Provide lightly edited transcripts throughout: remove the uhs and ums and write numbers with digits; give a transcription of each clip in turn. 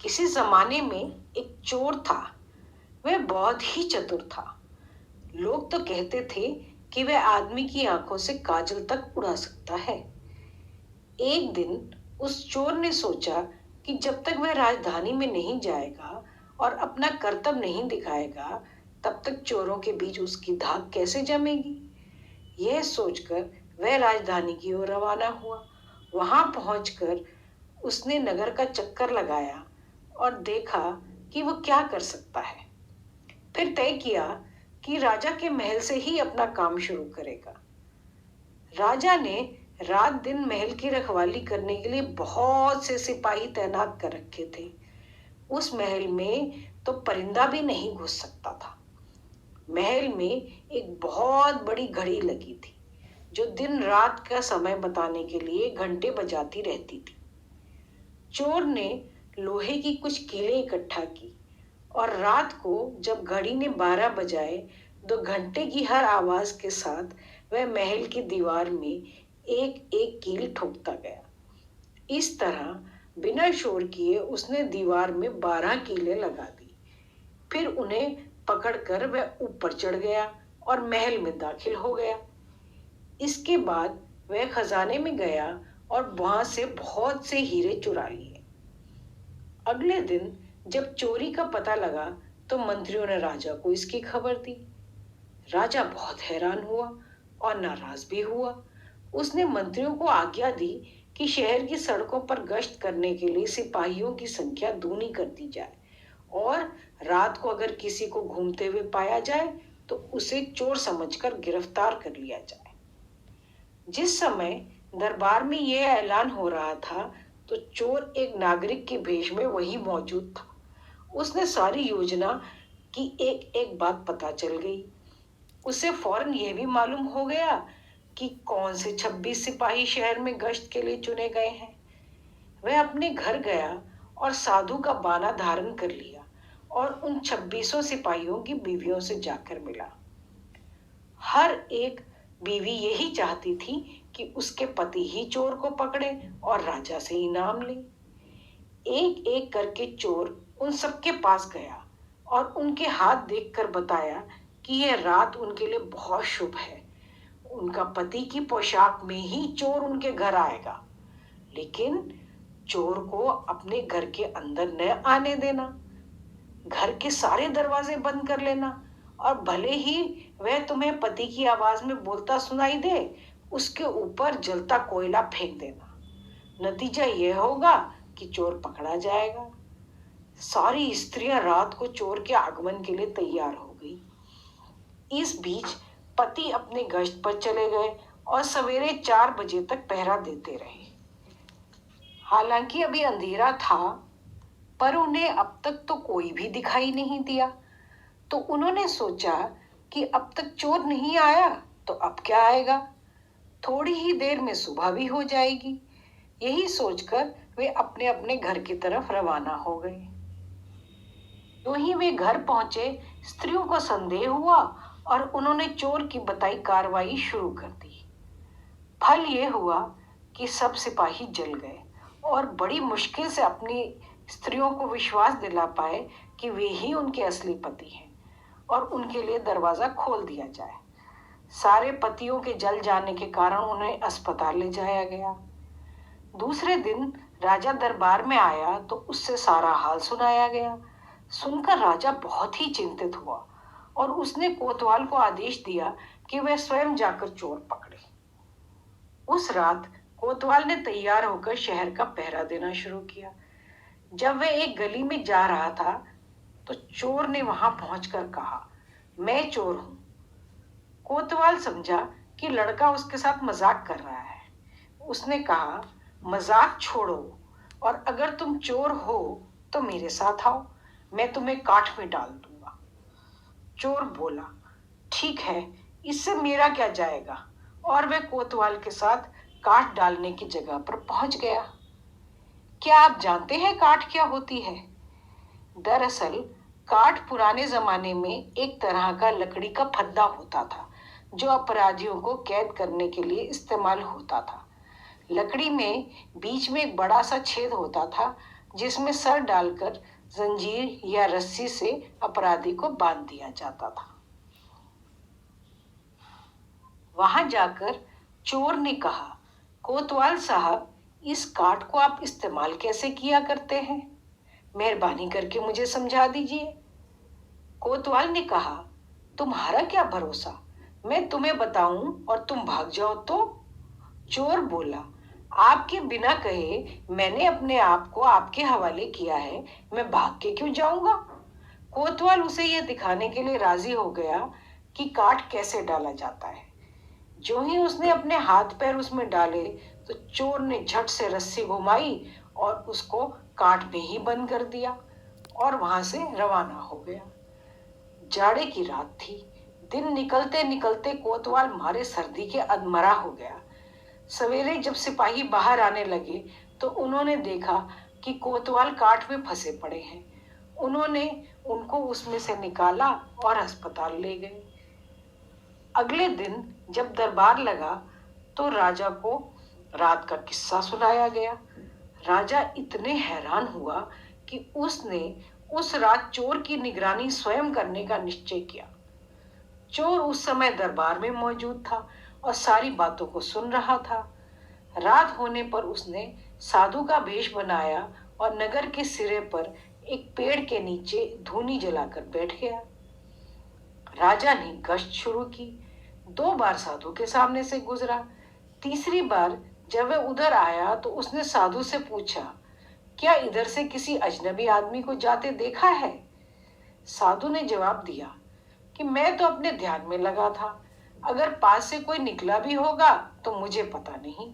किसी जमाने में एक चोर था। वह बहुत ही चतुर था। लोग तो कहते थे कि वह आदमी की आंखों से काजल तक उड़ा सकता है। एक दिन उस चोर ने सोचा कि जब तक वह राजधानी में नहीं जाएगा और अपना करतब नहीं दिखाएगा, तब तक चोरों के बीच उसकी धाक कैसे जमेगी। यह सोचकर वह राजधानी की ओर रवाना हुआ। वहां पहुंचकर उसने नगर का चक्कर लगाया और देखा कि वो क्या कर सकता है। फिर तय किया कि राजा के महल से ही अपना काम शुरू करेगा। राजा ने रात दिन महल की रखवाली करने के लिए बहुत से सिपाही तैनात कर रखे थे। उस महल में तो परिंदा भी नहीं घुस सकता था। महल में एक बहुत बड़ी घड़ी लगी थी जो दिन रात का समय बताने के लिए घंटे बजाती रहती थी। चोर ने लोहे की कुछ कीलें इकट्ठा की और रात को जब घड़ी ने 12 बजाए, 2 घंटे की हर आवाज के साथ वह महल की दीवार में एक एक कील ठोकता गया। इस तरह बिना शोर किए उसने दीवार में 12 कीलें लगा दी। फिर उन्हें पकड़कर वह ऊपर चढ़ गया और महल में दाखिल हो गया। इसके बाद वह खजाने में गया और वहां से बहुत से हीरे चुरा लिए। अगले दिन जब चोरी का पता लगा तो मंत्रियों ने राजा को इसकी खबर दी। राजा बहुत हैरान हुआ और नाराज भी हुआ। उसने मंत्रियों को आज्ञा दी कि शहर की सड़कों पर गश्त करने के लिए सिपाहियों की संख्या दूनी कर दी जाए और रात को अगर किसी को घूमते हुए पाया जाए तो उसे चोर समझकर गिरफ्तार कर लिया जाए। जिस समय दरबार में यह ऐलान हो रहा था तो चोर एक नागरिक के भेष में वही मौजूद था। उसने सारी योजना की एक एक बात पता चल गई। उसे फौरन यह भी मालूम हो गया कि कौन से 26 सिपाही शहर में गश्त के लिए चुने गए हैं। वह अपने घर गया और साधु का बाना धारण कर लिया और उन 26 सिपाहियों की बीवियों से जाकर मिला। हर एक बीवी यही चाहती थी कि उसके पति ही चोर को पकड़े और राजा से इनाम ले। एक एक करके चोर उन सबके पास गया और उनके हाथ देखकर बताया कि यह रात उनके लिए बहुत शुभ है। उनका पति की पोशाक में ही चोर उनके घर आएगा, लेकिन चोर को अपने घर के अंदर न आने देना। घर के सारे दरवाजे बंद कर लेना और भले ही वह तुम्हें पति की आवाज में बोलता सुनाई दे, उसके ऊपर जलता कोयला फेंक देना। नतीजा यह होगा कि चोर पकड़ा जाएगा। सारी स्त्रियां रात को चोर के आगमन के लिए तैयार हो गई। इस बीच पति अपने गश्त पर चले गए और सवेरे 4 बजे तक पहरा देते रहे। हालांकि अभी अंधेरा था, पर उन्हें अब तक तो कोई भी दिखाई नहीं दिया। तो उन्होंने सोचा कि अब तक चोर नहीं आया तो अब क्या आएगा, थोड़ी ही देर में सुबह भी हो जाएगी। यही सोचकर वे अपने अपने घर की तरफ रवाना हो गए। यूं ही वे घर पहुंचे, स्त्रियों को संदेह हुआ और उन्होंने चोर की बताई कार्रवाई शुरू कर दी। फल ये हुआ कि सब सिपाही जल गए और बड़ी मुश्किल से अपनी स्त्रियों को विश्वास दिला पाए कि वे ही उनके असली पति हैं और उनके लिए दरवाजा खोल दिया जाए। सारे पतियों के जल जाने के कारण उन्हें अस्पताल ले जाया गया। दूसरे दिन राजा दरबार में आया तो उससे सारा हाल सुनाया गया। सुनकर राजा बहुत ही चिंतित हुआ और उसने कोतवाल को आदेश दिया कि वह स्वयं जाकर चोर पकड़े। उस रात कोतवाल ने तैयार होकर शहर का पहरा देना शुरू किया। जब वह एक गली में जा रहा था तो चोर ने वहां पहुंचकर कहा, मैं चोर हूं। कोतवाल समझा कि लड़का उसके साथ मजाक कर रहा है। उसने कहा, मजाक छोड़ो और अगर तुम चोर हो तो मेरे साथ आओ, मैं तुम्हें काठ में डाल दूंगा। चोर बोला, ठीक है, इससे मेरा क्या जाएगा, और वह कोतवाल के साथ काठ डालने की जगह पर पहुंच गया। क्या आप जानते हैं काठ क्या होती है? दरअसल काठ पुराने जमाने में एक तरह का लकड़ी का फद्दा होता था जो अपराधियों को कैद करने के लिए इस्तेमाल होता था। लकड़ी में बीच में एक बड़ा सा छेद होता था जिसमें सर डालकर जंजीर या रस्सी से अपराधी को बांध दिया जाता था। वहां जाकर चोर ने कहा, कोतवाल साहब, इस काठ को आप इस्तेमाल कैसे किया करते हैं? मेहरबानी करके मुझे समझा दीजिए। कोतवाल ने कहा, तुम्हारा क्या भरोसा, मैं तुम्हें बताऊं और तुम भाग जाओ तो? चोर बोला, आपके बिना कहे मैंने अपने आप को आपके हवाले किया है, मैं भाग के क्यों जाऊंगा? कोतवाल उसे यह दिखाने के लिए राजी हो गया कि काठ कैसे डाला जाता है। जो ही उसने अपने हाथ पैर उसमें डाले तो चोर ने झट से रस्सी घुमाई और उसको काठ में ही बंद कर दिया और वहां से रवाना हो गया। जाड़े की रात थी। दिन निकलते निकलते कोतवाल मारे सर्दी के अधमरा हो गया। सवेरे जब सिपाही बाहर आने लगे तो उन्होंने देखा कि कोतवाल काठ में फंसे पड़े हैं। उन्होंने उनको उसमें से निकाला और अस्पताल ले गए। अगले दिन जब दरबार लगा तो राजा को रात का किस्सा सुनाया गया। राजा इतने हैरान हुआ कि उसने उस रात चोर की निगरानी स्वयं करने का निश्चय किया। चोर उस समय दरबार में मौजूद था और सारी बातों को सुन रहा था। रात होने पर उसने साधु का भेष बनाया और नगर के सिरे पर एक पेड़ के नीचे धूनी जलाकर बैठ गया। राजा ने गश्त शुरू की। 2 बार साधु के सामने से गुजरा। तीसरी बार जब वह उधर आया तो उसने साधु से पूछा, क्या इधर से किसी अजनबी आदमी को जाते देखा है? साधु ने जवाब दिया कि मैं तो अपने ध्यान में लगा था, अगर पास से कोई निकला भी होगा तो मुझे पता नहीं।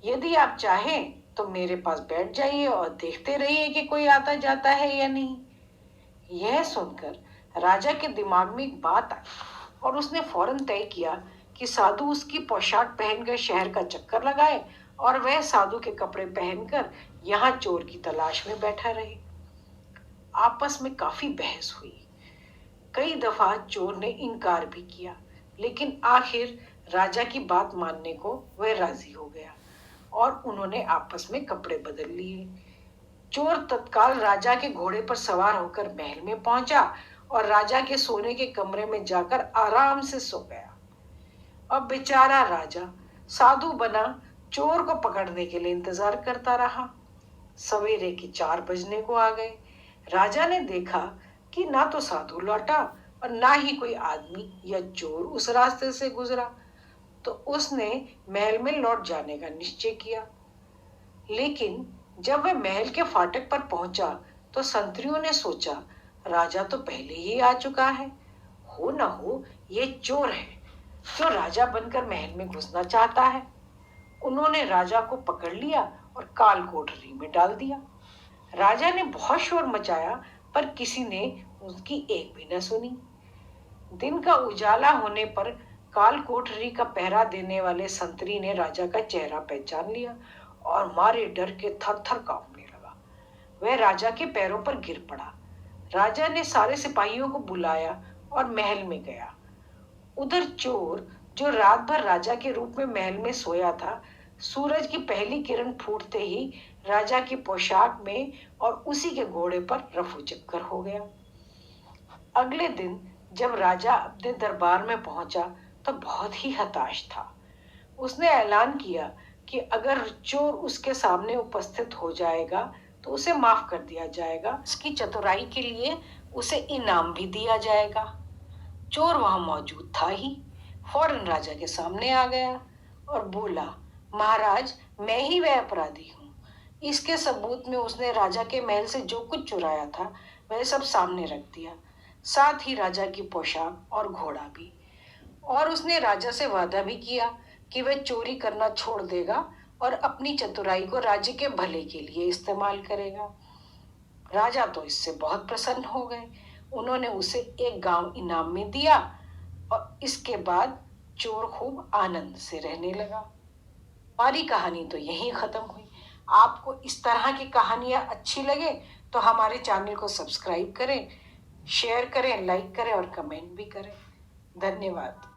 यदि आप चाहें तो मेरे पास बैठ जाइए और देखते रहिए कि कोई आता जाता है या नहीं। यह सुनकर राजा के दिमाग में एक बात आई और उसने फौरन तय किया कि साधु उसकी पोशाक पहनकर शहर का चक्कर लगाए और वह साधु के कपड़े पहनकर यहाँ चोर की तलाश में बैठा रहे। आपस में काफी बहस हुई। कई दफा चोर ने इनकार भी किया, लेकिन आखिर राजा की बात मानने को वह राजी हो गया और उन्होंने आपस में कपड़े बदल लिए। चोर तत्काल राजा के घोड़े पर सवार होकर महल में पहुंचा और राजा के सोने के कमरे में जाकर आराम से सो गया। अब बेचारा राजा साधु बना चोर को पकड़ने के लिए इंतजार करता रहा। सवेरे के 4 बजने को आ गए। राजा ने देखा कि ना तो साधु लौटा और ना ही कोई आदमी या चोर उस रास्ते से गुजरा, तो उसने महल में लौट जाने का निश्चय किया। लेकिन जब वह महल के फाटक पर पहुंचा तो संतरियों ने सोचा, राजा तो पहले ही आ चुका है, हो न हो ये चोर है जो राजा बनकर महल में घुसना चाहता है। उन्होंने राजा को पकड़ लिया और काल कोठरी में डाल दिया। राजा ने बहुत शोर मचाया पर किसी ने उसकी एक भी न सुनी। दिन का उजाला होने पर काल कोठरी का पहरा देने वाले संतरी ने राजा का चेहरा पहचान लिया और मारे डर के थर थर कांपने लगा। वह राजा के पैरों पर गिर पड़ा। राजा ने सारे सिपाहियों को बुलाया और महल में गया। उधर चोर, जो रात भर राजा के रूप में महल में सोया था, सूरज की पहली किरण फूटते ही राजा की पोशाक में और उसी के घोड़े पर रफू चक्कर हो गया। अगले दिन जब राजा अपने दरबार में पहुंचा तो बहुत ही हताश था। उसने ऐलान किया कि अगर चोर उसके सामने उपस्थित हो जाएगा तो उसे माफ कर दिया जाएगा। उसकी चतुराई के लिए उसे इनाम भी दिया जाएगा। चोर वहां मौजूद था ही, फौरन राजा के सामने आ गया और बोला, महाराज, मैं ही वह अपराधी हूँ। इसके सबूत में उसने राजा के महल से जो कुछ चुराया था वह सब सामने रख दिया, साथ ही राजा की पोशाक और घोड़ा भी। और उसने राजा से वादा भी किया कि वह चोरी करना छोड़ देगा और अपनी चतुराई को राज्य के भले के लिए इस्तेमाल करेगा। राजा तो इससे बहुत प्रसन्न हो गए। उन्होंने उसे एक गांव इनाम में दिया और इसके बाद चोर खूब आनंद से रहने लगा। हमारी कहानी तो यहीं खत्म हुई। आपको इस तरह की कहानियां अच्छी लगे तो हमारे चैनल को सब्सक्राइब करें, शेयर करें, लाइक करें और कमेंट भी करें। धन्यवाद।